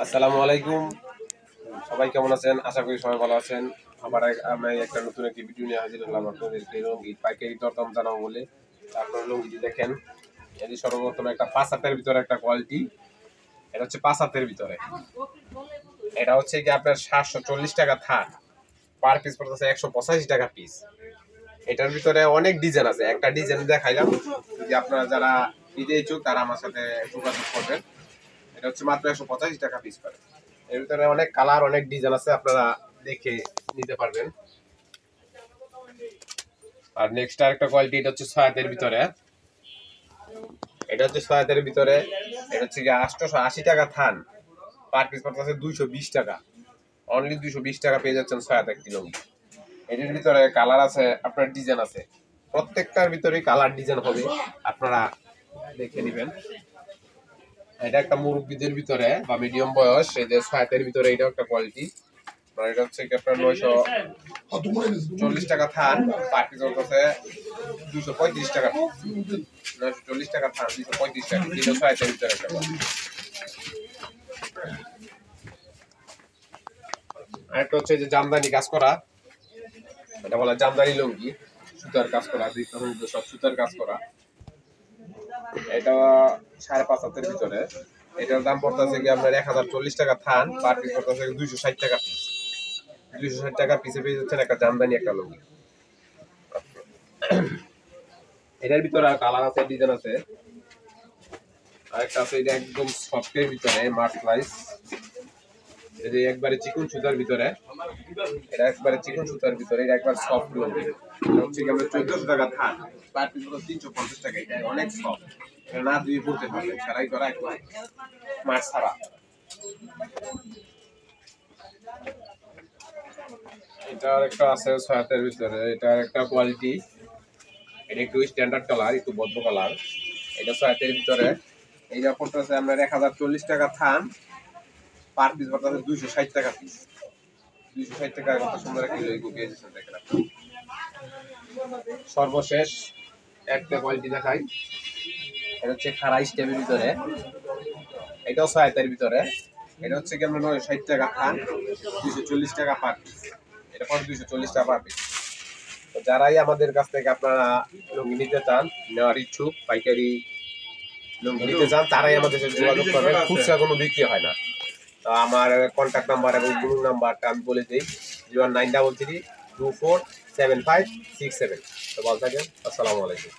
আসসালামু আলাইকুম। সবাই কেমন আছেন? আশা করি সবাই ভালো আছেন। আবার আমি একটা নতুন একটি ভিডিও নিয়ে হাজির হলাম আপনাদেরকে লুঙ্গি পাইকারি দরদাম জানাবো বলে। আপনারা লুঙ্গিটি দেখেন, এটি সর্বপ্রথম একটা ৫ হাতের ভিতরে একটা কোয়ালিটি। এটা হচ্ছে ৫ হাতের ভিতরে। এটা হচ্ছে কি আপনার ৭৪০ টাকা থান, পার পিস পড়তেছে ১৮৫ টাকা পিস। এটার ভিতরে অনেক ডিজাইন আছে, একটা ডিজাইন দেখাইলাম, যে আপনারা যারা নিতে ইচ্ছুক তারা আমার সাথে যোগাযোগ করবেন। এটা হচ্ছে মাত্র ১৮৫ টাকা পিস করে। এর ভিতরে অনেক কালার, অনেক ডিজাইন আছে, আপনারা দেখে নিতে পারবেন। আর নেক্সট আরেকটা কোয়ালিটি, এটা হচ্ছে ৬ হাতের ভিতরে। এটা হচ্ছে ৬ হাতের ভিতরে। এটা হচ্ছে কি ৮৮০ টাকা থান, পার পিস পড়তেছে ২২০ টাকা। অনলি ২২০ টাকা পেয়ে যাচ্ছেন ৬ হাতের কিলো। এটার ভিতরে কালার আছে, আপনার ডিজাইন আছে, প্রত্যেকটার ভিতরেই কালার ডিজাইন হবে, আপনারা দেখে নেবেন। এটা একটা মুরব্বীদের ভিতরে বা মিডিয়াম বয়স, এই যে ৬ হাতের ভিতরে, এটাও একটা কোয়ালিটি। এটা হচ্ছে কি আপনার ৯৪০ টাকা থান, পার পিস হচ্ছে ২৩৫ টাকা। ৯৪০ টাকা থান, ২৩৫ টাকা। এটা ৬ হাতের ভিতরে একটা কোয়ালিটি। আরেকটা হচ্ছে যে জামদানি কাজ করা, এটা বলা জামদানি লুঙ্গি, সুতার কাজ করা, সব সুতার কাজ করা। এটা ৫.৫ হাতের ভিতরে। এটার দাম পড়তেছে কি আপনার ১০৪০ টাকা থান, পার পিস পড়তেছে ২৬০ টাকা পিস। ২৬০ টাকা পিসে পেয়ে যাচ্ছেন একটা জামদানি একটা লুঙ্গি। এটার ভিতরে আর কালার আছে, ডিজাইন আছে। আরেকটা আছে, এটা একদম সফটের ভিতরে মার্সলাইজ, এটা একবারে চিকন সুতার ভিতরে। এটা একবারে চিকন সুতার ভিতরে, এটা একবার সফট লুঙ্গি। এটা হচ্ছে কি আপনার ১৪০০ টাকা থান, পার পিস হলো ৩৫০ টাকা। এটা অনেক সফট, এটা না ধুয়ে পড়তে পারবেন, সেলাই করা একবার মাছ ছাড়া। এটা একটা আছে ৬ হাতের ভিতরে, এটা একটা কোয়ালিটি। এটা একটু স্ট্যান্ডার্ড কালার, একটু বদ্ধ কালার। এটা ৬ হাতের ভিতরে। এইটা পড়তেছে আপনার ১০৪০ টাকা থান, পার পিস পড়তেছে ২৬০ টাকা পিস। ২৬০ টাকা কত সুন্দর একটা লুঙ্গি পেয়ে যাচ্ছেন, দেখেন। সর্বশেষ একটা কোয়ালিটি দেখাই, এটা হচ্ছে খাড়া স্টেপের ভিতরে। এটাও ৬ হাতের ভিতরে। এটা হচ্ছে কি আপনার ৯৬০ টাকা থান, ২৪০ টাকা পার পিস। এটা পর ২৪০ টাকা পার পিস। তো যারাই আমাদের কাছ থেকে আপনারা লুঙ্গি নিতে চান, নেওয়ার ইচ্ছুক, পাইকারি লুঙ্গি নিতে চান, তারাই আমাদের সাথে যোগাযোগ করবেন। খুচরা কোনো বিক্রি হয় না। তো আমার কন্ট্যাক্ট নাম্বার এবং বুকিং নাম্বারটা আমি বলে দিই, 01933247567। তো ভালো থাকেন। আসসালামু আলাইকুম।